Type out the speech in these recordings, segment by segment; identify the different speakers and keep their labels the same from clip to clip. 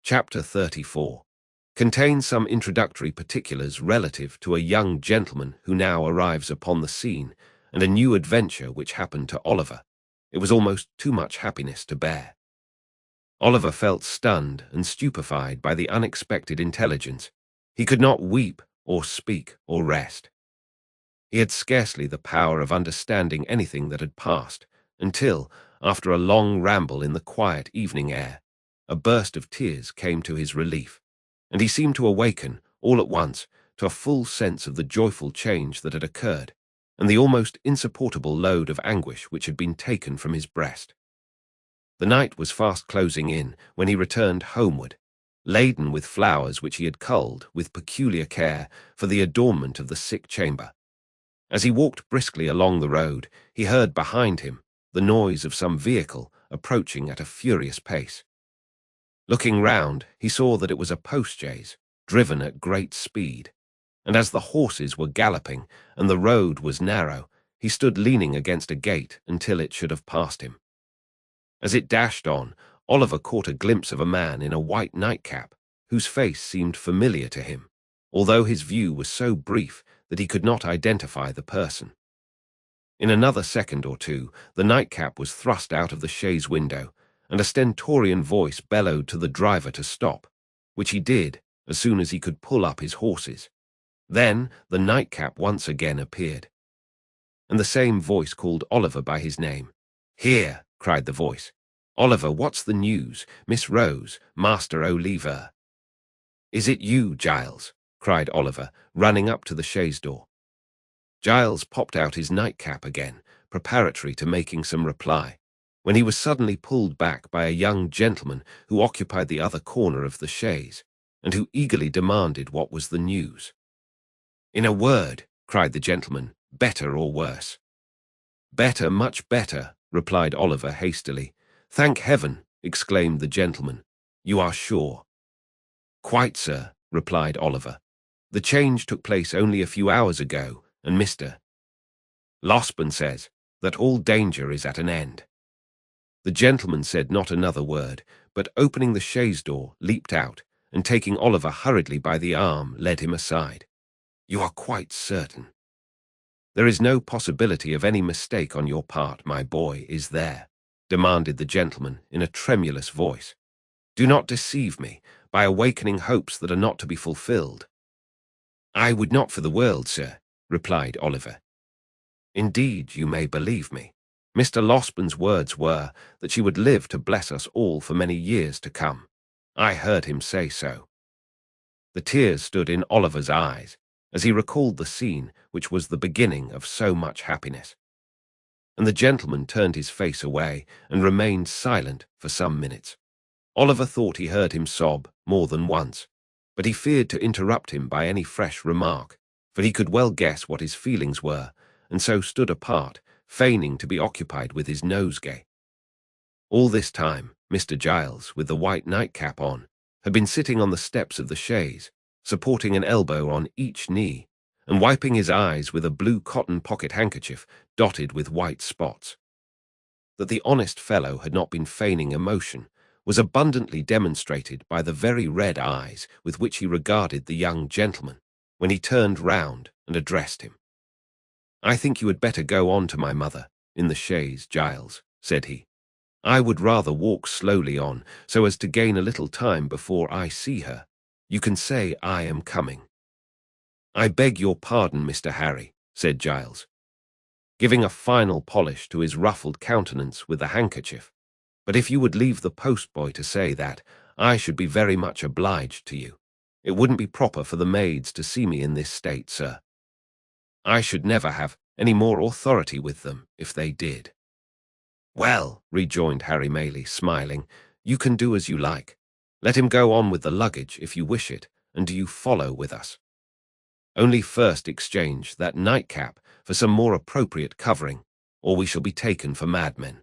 Speaker 1: Chapter 34 contains some introductory particulars relative to a young gentleman who now arrives upon the scene and a new adventure which happened to Oliver. It was almost too much happiness to bear. Oliver felt stunned and stupefied by the unexpected intelligence. He could not weep or speak or rest. He had scarcely the power of understanding anything that had passed until, after a long ramble in the quiet evening air, a burst of tears came to his relief, and he seemed to awaken, all at once, to a full sense of the joyful change that had occurred, and the almost insupportable load of anguish which had been taken from his breast. The night was fast closing in when he returned homeward, laden with flowers which he had culled with peculiar care for the adornment of the sick chamber. As he walked briskly along the road, he heard behind him the noise of some vehicle approaching at a furious pace. Looking round, he saw that it was a post-chaise, driven at great speed, and as the horses were galloping and the road was narrow, he stood leaning against a gate until it should have passed him. As it dashed on, Oliver caught a glimpse of a man in a white nightcap, whose face seemed familiar to him, although his view was so brief that he could not identify the person. In another second or two, the nightcap was thrust out of the chaise window, and a stentorian voice bellowed to the driver to stop, which he did as soon as he could pull up his horses. Then the nightcap once again appeared, and the same voice called Oliver by his name. "Here," cried the voice. "Oliver, what's the news? Miss Rose, Master Oliver." "Is it you, Giles?" cried Oliver, running up to the chaise door. Giles popped out his nightcap again, preparatory to making some reply, when he was suddenly pulled back by a young gentleman who occupied the other corner of the chaise, and who eagerly demanded what was the news. "In a word," cried the gentleman, "better or worse?" "Better, much better," replied Oliver hastily. "Thank heaven," exclaimed the gentleman. "You are sure?" "Quite, sir," replied Oliver. "The change took place only a few hours ago, and Mr. Losberne says that all danger is at an end." The gentleman said not another word, but opening the chaise door, leaped out, and taking Oliver hurriedly by the arm, led him aside. "You are quite certain? There is no possibility of any mistake on your part, my boy, is there?" demanded the gentleman in a tremulous voice. "Do not deceive me by awakening hopes that are not to be fulfilled." "I would not for the world, sir," replied Oliver. "Indeed, you may believe me. Mr. Losberne's words were that she would live to bless us all for many years to come. I heard him say so." The tears stood in Oliver's eyes as he recalled the scene which was the beginning of so much happiness, and the gentleman turned his face away and remained silent for some minutes. Oliver thought he heard him sob more than once, but he feared to interrupt him by any fresh remark, for he could well guess what his feelings were, and so stood apart, feigning to be occupied with his nosegay. All this time, Mr. Giles, with the white nightcap on, had been sitting on the steps of the chaise, supporting an elbow on each knee, and wiping his eyes with a blue cotton pocket-handkerchief dotted with white spots. That the honest fellow had not been feigning emotion was abundantly demonstrated by the very red eyes with which he regarded the young gentleman when he turned round and addressed him. "I think you had better go on to my mother in the chaise, Giles," said he. "I would rather walk slowly on, so as to gain a little time before I see her. You can say I am coming." "I beg your pardon, Mr. Harry," said Giles, giving a final polish to his ruffled countenance with the handkerchief, "but if you would leave the postboy to say that, I should be very much obliged to you. It wouldn't be proper for the maids to see me in this state, sir. I should never have any more authority with them if they did." "Well," rejoined Harry Maylie, smiling, "you can do as you like. Let him go on with the luggage if you wish it, and do you follow with us. Only first exchange that nightcap for some more appropriate covering, or we shall be taken for madmen."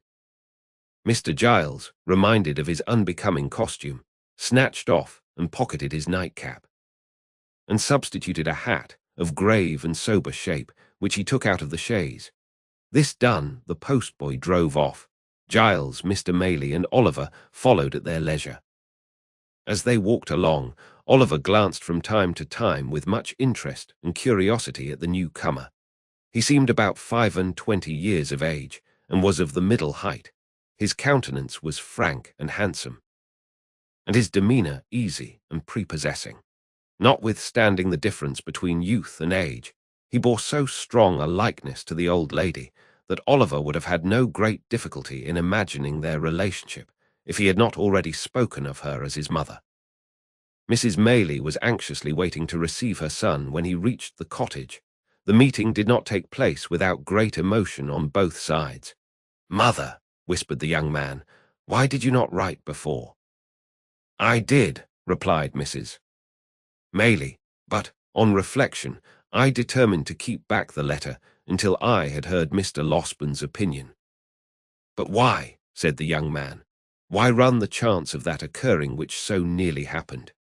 Speaker 1: Mr. Giles, reminded of his unbecoming costume, snatched off and pocketed his nightcap, and substituted a hat of grave and sober shape, which he took out of the chaise. This done, the postboy drove off. Giles, Mr. Maylie, and Oliver followed at their leisure. As they walked along, Oliver glanced from time to time with much interest and curiosity at the newcomer. He seemed about 25 years of age, and was of the middle height. His countenance was frank and handsome, and his demeanour easy and prepossessing. Notwithstanding the difference between youth and age, he bore so strong a likeness to the old lady that Oliver would have had no great difficulty in imagining their relationship if he had not already spoken of her as his mother. Mrs. Maylie was anxiously waiting to receive her son when he reached the cottage. The meeting did not take place without great emotion on both sides. "Mother," whispered the young man, "why did you not write before?" "I did," replied Mrs. Maylie, "but, on reflection, I determined to keep back the letter until I had heard Mr. Losburn's opinion." "But why?" said the young man. "Why run the chance of that occurring which so nearly happened?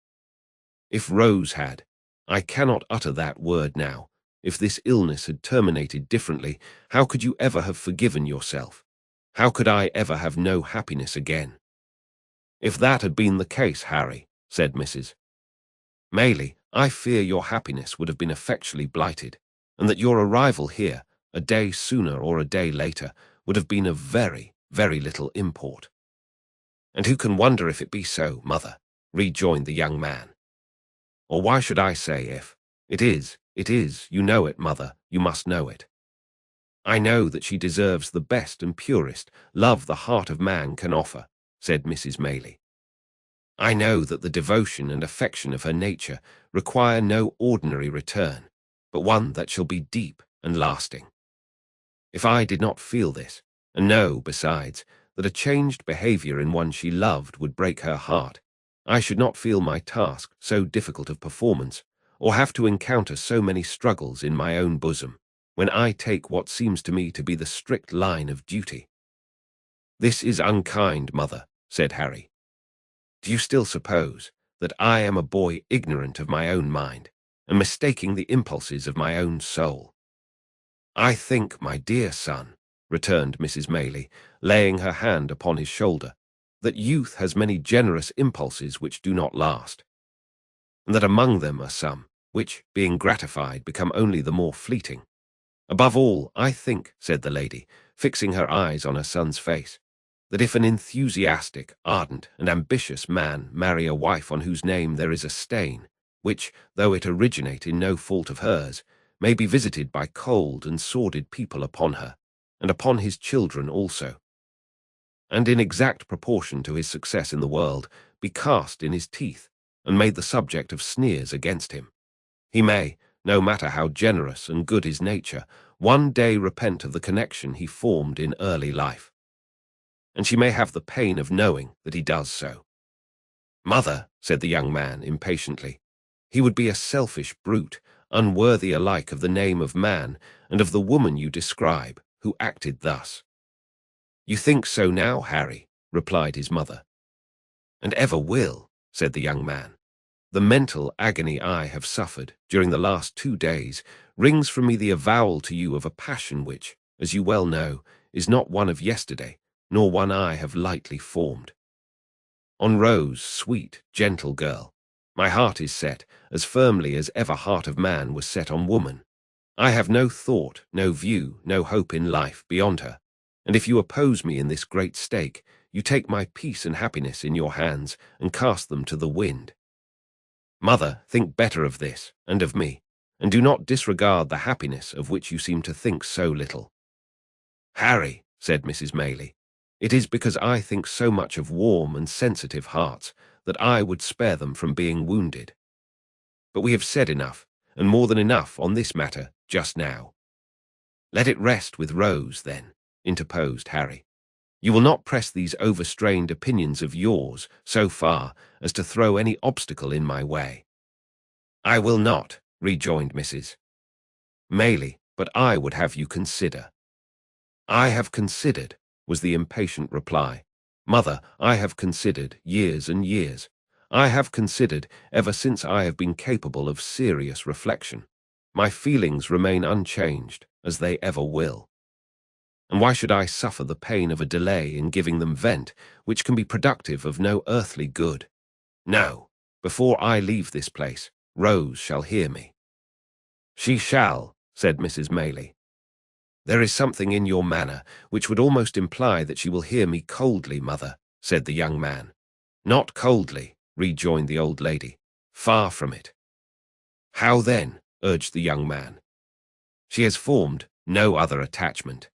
Speaker 1: If Rose had, I cannot utter that word now, if this illness had terminated differently, how could you ever have forgiven yourself? How could I ever have no happiness again?" "If that had been the case, Harry," said Mrs. Maylie, "I fear your happiness would have been effectually blighted, and that your arrival here, a day sooner or a day later, would have been of very, very little import." "And who can wonder if it be so, mother?" rejoined the young man. "Or why should I say if? It is, you know it, mother, you must know it. I know that she deserves the best and purest love the heart of man can offer," said Mrs. Maylie. "I know that the devotion and affection of her nature require no ordinary return, but one that shall be deep and lasting. If I did not feel this, and know, besides, that a changed behavior in one she loved would break her heart, I should not feel my task so difficult of performance, or have to encounter so many struggles in my own bosom, when I take what seems to me to be the strict line of duty." "This is unkind, mother," said Harry. "Do you still suppose that I am a boy ignorant of my own mind, and mistaking the impulses of my own soul?" "I think, my dear son," returned Mrs. Maylie, laying her hand upon his shoulder, "that youth has many generous impulses which do not last, and that among them are some which, being gratified, become only the more fleeting. Above all, I think," said the lady, fixing her eyes on her son's face, "that if an enthusiastic, ardent, and ambitious man marry a wife on whose name there is a stain, which, though it originate in no fault of hers, may be visited by cold and sordid people upon her, and upon his children also, and in exact proportion to his success in the world, be cast in his teeth, and made the subject of sneers against him, he may, no matter how generous and good his nature, one day repent of the connection he formed in early life, and she may have the pain of knowing that he does so." "Mother," said the young man impatiently, "he would be a selfish brute, unworthy alike of the name of man and of the woman you describe, who acted thus." "You think so now, Harry," replied his mother. "And ever will," said the young man. "The mental agony I have suffered during the last 2 days wrings from me the avowal to you of a passion which, as you well know, is not one of yesterday, nor one I have lightly formed. On Rose, sweet, gentle girl, my heart is set as firmly as ever heart of man was set on woman. I have no thought, no view, no hope in life beyond her, and if you oppose me in this great stake, you take my peace and happiness in your hands and cast them to the wind. Mother, think better of this, and of me, and do not disregard the happiness of which you seem to think so little." "Harry," said Mrs. Maylie, "it is because I think so much of warm and sensitive hearts that I would spare them from being wounded. But we have said enough, and more than enough, on this matter just now." "Let it rest with Rose, then," interposed Harry. "You will not press these overstrained opinions of yours so far as to throw any obstacle in my way." "I will not," rejoined Mrs. Maylie, "but I would have you consider." "I have considered," was the impatient reply. "Mother, I have considered years and years. I have considered ever since I have been capable of serious reflection. My feelings remain unchanged, as they ever will. And why should I suffer the pain of a delay in giving them vent, which can be productive of no earthly good? No, before I leave this place, Rose shall hear me." "She shall," said Mrs. Maylie. "There is something in your manner which would almost imply that she will hear me coldly, mother," said the young man. "Not coldly," rejoined the old lady. "Far from it." "How then?" urged the young man. "She has formed no other attachment."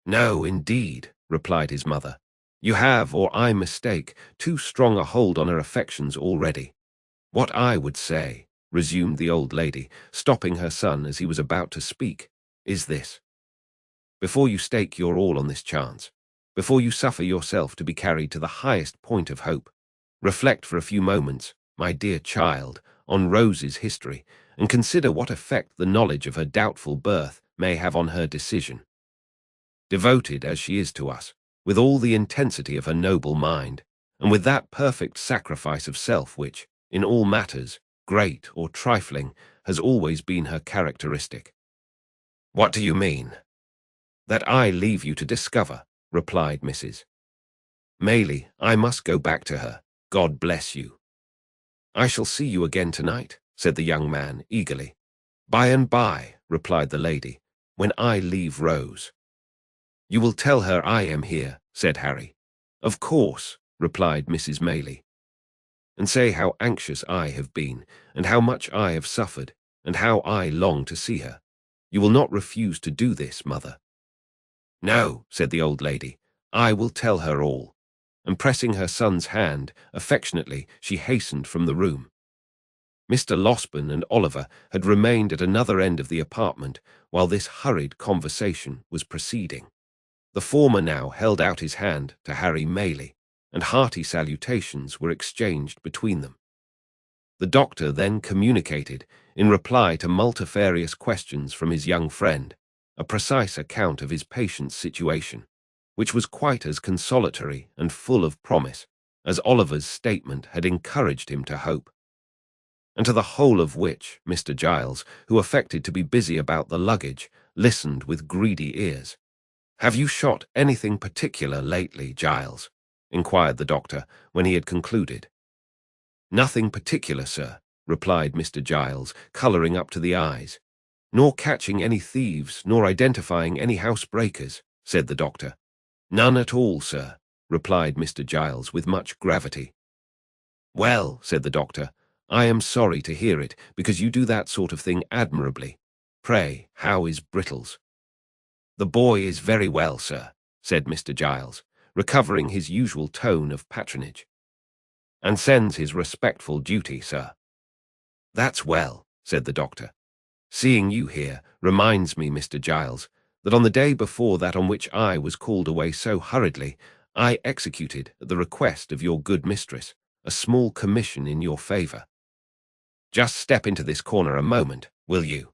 Speaker 1: "No, indeed," replied his mother. "You have, or I mistake, too strong a hold on her affections already. What I would say," resumed the old lady, stopping her son as he was about to speak, "is this. Before you stake your all on this chance, before you suffer yourself to be carried to the highest point of hope, reflect for a few moments, my dear child, on Rose's history, and consider what effect the knowledge of her doubtful birth may have on her decision. Devoted as she is to us, with all the intensity of her noble mind, and with that perfect sacrifice of self which, in all matters, great or trifling, has always been her characteristic." "What do you mean?" "That I leave you to discover," replied Mrs. Maylie. "I must go back to her. God bless you." "I shall see you again tonight," said the young man eagerly. "By and by," replied the lady, "when I leave Rose." "You will tell her I am here," said Harry. "Of course," replied Mrs. Maylie. "And say how anxious I have been, and how much I have suffered, and how I long to see her. You will not refuse to do this, mother?" "No," said the old lady, "I will tell her all." And pressing her son's hand affectionately, she hastened from the room. Mr. Losberne and Oliver had remained at another end of the apartment while this hurried conversation was proceeding. The former now held out his hand to Harry Maylie, and hearty salutations were exchanged between them. The doctor then communicated, in reply to multifarious questions from his young friend, a precise account of his patient's situation, which was quite as consolatory and full of promise as Oliver's statement had encouraged him to hope, and to the whole of which Mr. Giles, who affected to be busy about the luggage, listened with greedy ears. "Have you shot anything particular lately, Giles?" inquired the doctor when he had concluded. "Nothing particular, sir," replied Mr. Giles, colouring up to the eyes. "Nor catching any thieves, nor identifying any housebreakers," said the doctor. "None at all, sir," replied Mr. Giles with much gravity. "Well," said the doctor, "I am sorry to hear it, because you do that sort of thing admirably. Pray, how is Brittles?" "The boy is very well, sir," said Mr. Giles, recovering his usual tone of patronage. "And sends his respectful duty, sir." "That's well," said the doctor. "Seeing you here reminds me, Mr. Giles, that on the day before that on which I was called away so hurriedly, I executed, at the request of your good mistress, a small commission in your favour. Just step into this corner a moment, will you?"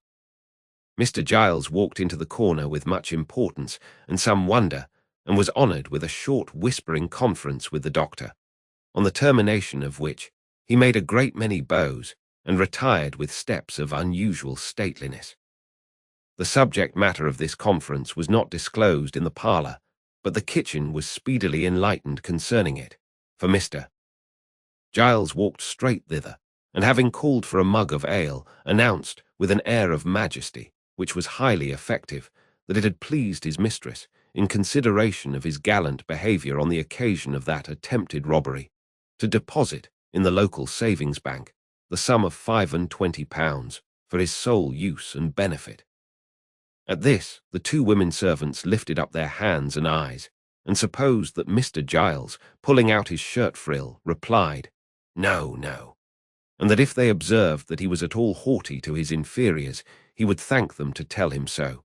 Speaker 1: Mr. Giles walked into the corner with much importance and some wonder, and was honoured with a short whispering conference with the doctor, on the termination of which he made a great many bows and retired with steps of unusual stateliness. The subject matter of this conference was not disclosed in the parlour, but the kitchen was speedily enlightened concerning it, for Mr. Giles walked straight thither, and having called for a mug of ale, announced, with an air of majesty, which was highly effective, that it had pleased his mistress, in consideration of his gallant behaviour on the occasion of that attempted robbery, to deposit in the local savings bank the sum of £25 for his sole use and benefit. At this, the two women servants lifted up their hands and eyes, and supposed that Mr. Giles, pulling out his shirt frill, replied, "No, no," and that if they observed that he was at all haughty to his inferiors, he would thank them to tell him so.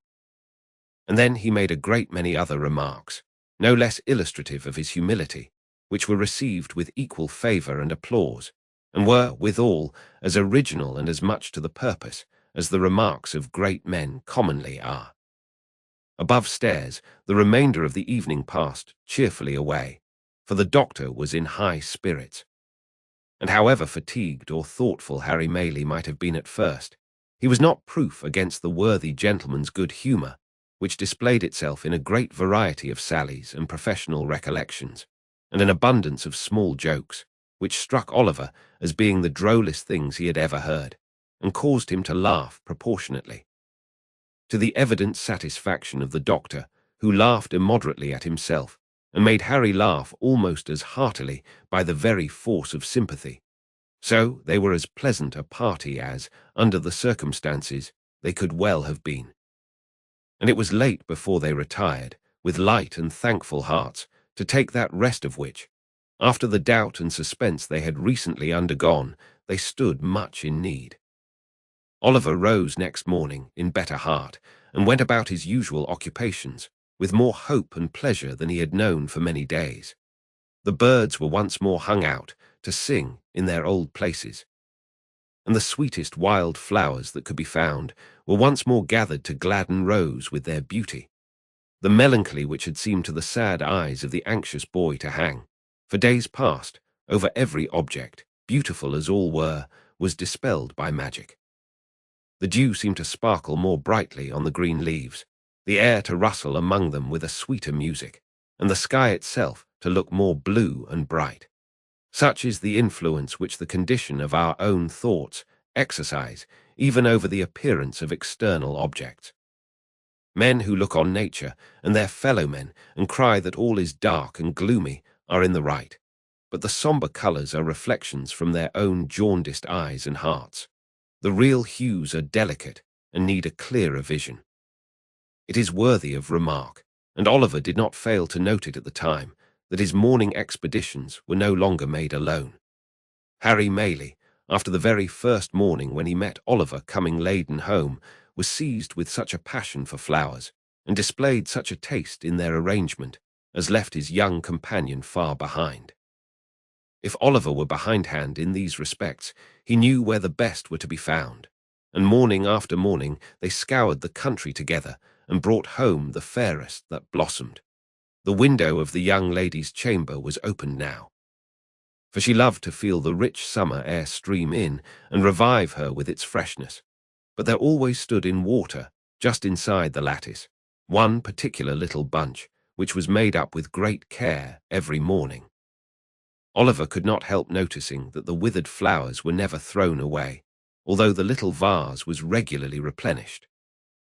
Speaker 1: And then he made a great many other remarks, no less illustrative of his humility, which were received with equal favour and applause, and were, withal, as original and as much to the purpose as the remarks of great men commonly are. Above stairs, the remainder of the evening passed cheerfully away, for the doctor was in high spirits. And however fatigued or thoughtful Harry Maylie might have been at first, he was not proof against the worthy gentleman's good humour, which displayed itself in a great variety of sallies and professional recollections, and an abundance of small jokes, which struck Oliver as being the drollest things he had ever heard, and caused him to laugh proportionately. To the evident satisfaction of the doctor, who laughed immoderately at himself, and made Harry laugh almost as heartily by the very force of sympathy. So they were as pleasant a party as, under the circumstances, they could well have been. And it was late before they retired, with light and thankful hearts, to take that rest of which, after the doubt and suspense they had recently undergone, they stood much in need. Oliver rose next morning in better heart, and went about his usual occupations, with more hope and pleasure than he had known for many days. The birds were once more hung out to sing in their old places, and the sweetest wild flowers that could be found were once more gathered to gladden Rose with their beauty. The melancholy which had seemed to the sad eyes of the anxious boy to hang, for days past, over every object, beautiful as all were, was dispelled by magic. The dew seemed to sparkle more brightly on the green leaves, the air to rustle among them with a sweeter music, and the sky itself to look more blue and bright. Such is the influence which the condition of our own thoughts exercise even over the appearance of external objects. Men who look on nature and their fellow men and cry that all is dark and gloomy are in the right, but the sombre colours are reflections from their own jaundiced eyes and hearts. The real hues are delicate and need a clearer vision. It is worthy of remark, and Oliver did not fail to note it at the time, that his morning expeditions were no longer made alone. Harry Maylie, after the very first morning when he met Oliver coming laden home, was seized with such a passion for flowers, and displayed such a taste in their arrangement, as left his young companion far behind. If Oliver were behindhand in these respects, he knew where the best were to be found, and morning after morning they scoured the country together, and brought home the fairest that blossomed. The window of the young lady's chamber was opened now, for she loved to feel the rich summer air stream in and revive her with its freshness. But there always stood in water, just inside the lattice, one particular little bunch, which was made up with great care every morning. Oliver could not help noticing that the withered flowers were never thrown away, although the little vase was regularly replenished.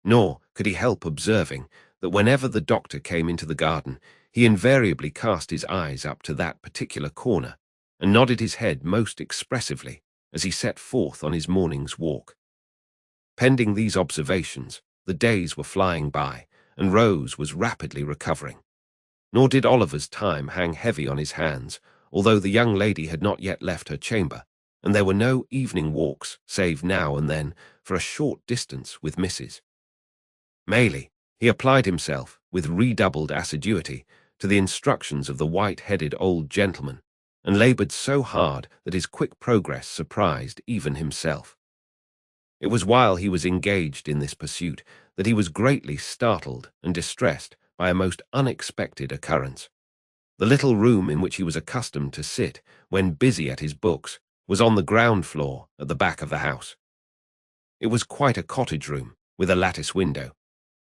Speaker 1: Nor could he help observing that whenever the doctor came into the garden, he invariably cast his eyes up to that particular corner, and nodded his head most expressively as he set forth on his morning's walk. Pending these observations, the days were flying by, and Rose was rapidly recovering. Nor did Oliver's time hang heavy on his hands, although the young lady had not yet left her chamber, and there were no evening walks, save now and then, for a short distance with Mrs. Maylie. He applied himself, with redoubled assiduity, to the instructions of the white-headed old gentleman, and laboured so hard that his quick progress surprised even himself. It was while he was engaged in this pursuit that he was greatly startled and distressed by a most unexpected occurrence. The little room in which he was accustomed to sit when busy at his books was on the ground floor at the back of the house. It was quite a cottage room, with a lattice window,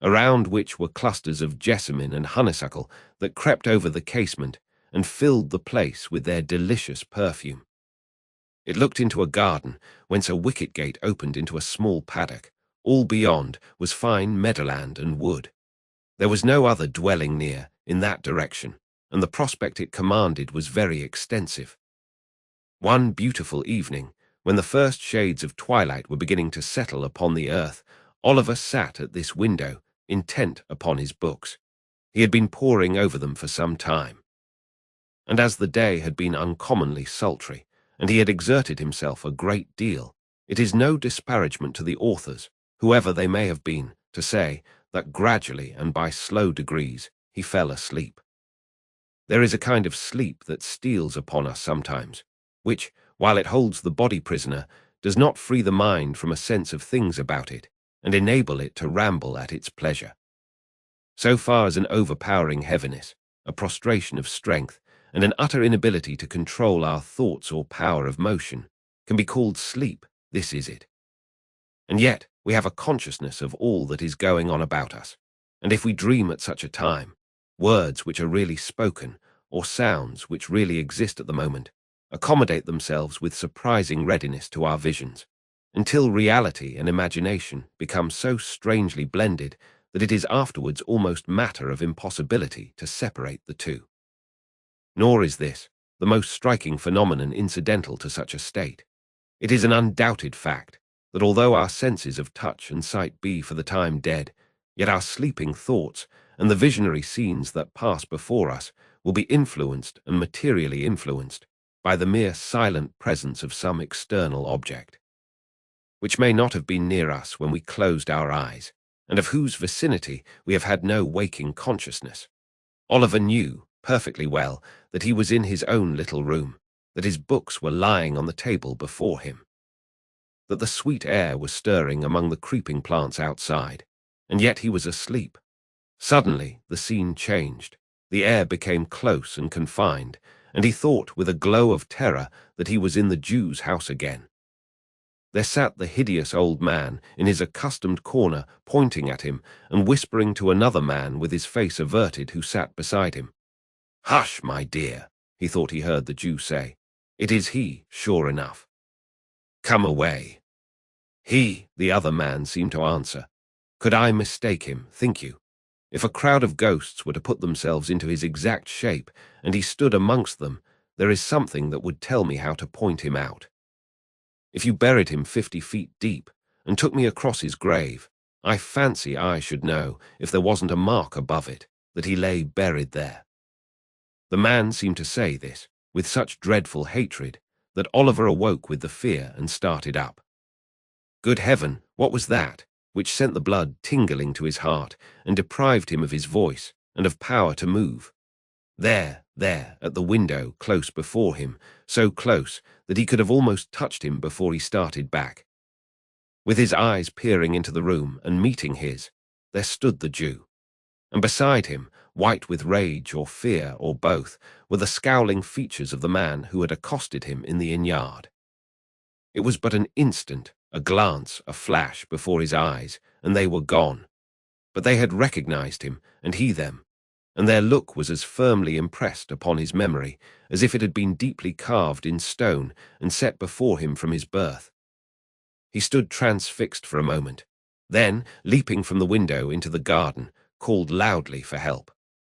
Speaker 1: around which were clusters of jessamine and honeysuckle that crept over the casement and filled the place with their delicious perfume. It looked into a garden, whence a wicket gate opened into a small paddock. All beyond was fine meadowland and wood. There was no other dwelling near, in that direction, and the prospect it commanded was very extensive. One beautiful evening, when the first shades of twilight were beginning to settle upon the earth, Oliver sat at this window, intent upon his books. He had been poring over them for some time, and as the day had been uncommonly sultry, and he had exerted himself a great deal, it is no disparagement to the authors, whoever they may have been, to say that gradually and by slow degrees he fell asleep. There is a kind of sleep that steals upon us sometimes, which, while it holds the body prisoner, does not free the mind from a sense of things about it, and enable it to ramble at its pleasure. So far as an overpowering heaviness, a prostration of strength, and an utter inability to control our thoughts or power of motion can be called sleep, this is it. And yet we have a consciousness of all that is going on about us, and if we dream at such a time, words which are really spoken, or sounds which really exist at the moment, accommodate themselves with surprising readiness to our visions, until reality and imagination become so strangely blended that it is afterwards almost matter of impossibility to separate the two. Nor is this the most striking phenomenon incidental to such a state. It is an undoubted fact that although our senses of touch and sight be for the time dead, yet our sleeping thoughts and the visionary scenes that pass before us will be influenced and materially influenced by the mere silent presence of some external object, which may not have been near us when we closed our eyes, and of whose vicinity we have had no waking consciousness. Oliver knew perfectly well that he was in his own little room, that his books were lying on the table before him, that the sweet air was stirring among the creeping plants outside, and yet he was asleep. Suddenly the scene changed. The air became close and confined, and he thought with a glow of terror that he was in the Jew's house again. There sat the hideous old man in his accustomed corner, pointing at him and whispering to another man with his face averted who sat beside him. "Hush, my dear," he thought he heard the Jew say. "It is he, sure enough. Come away." "He," the other man seemed to answer. "Could I mistake him, think you? If a crowd of ghosts were to put themselves into his exact shape, and he stood amongst them, there is something that would tell me how to point him out. If you buried him 50 feet deep, and took me across his grave, I fancy I should know, if there wasn't a mark above it, that he lay buried there." The man seemed to say this with such dreadful hatred that Oliver awoke with the fear and started up. Good heaven, what was that, which sent the blood tingling to his heart and deprived him of his voice and of power to move? There, at the window, close before him, so close that he could have almost touched him before he started back. With his eyes peering into the room and meeting his, there stood the Jew. And beside him, white with rage or fear or both, were the scowling features of the man who had accosted him in the inn-yard. It was but an instant, a glance, a flash before his eyes, and they were gone. But they had recognized him, and he them, and their look was as firmly impressed upon his memory as if it had been deeply carved in stone and set before him from his birth. He stood transfixed for a moment, then, leaping from the window into the garden, called loudly for help.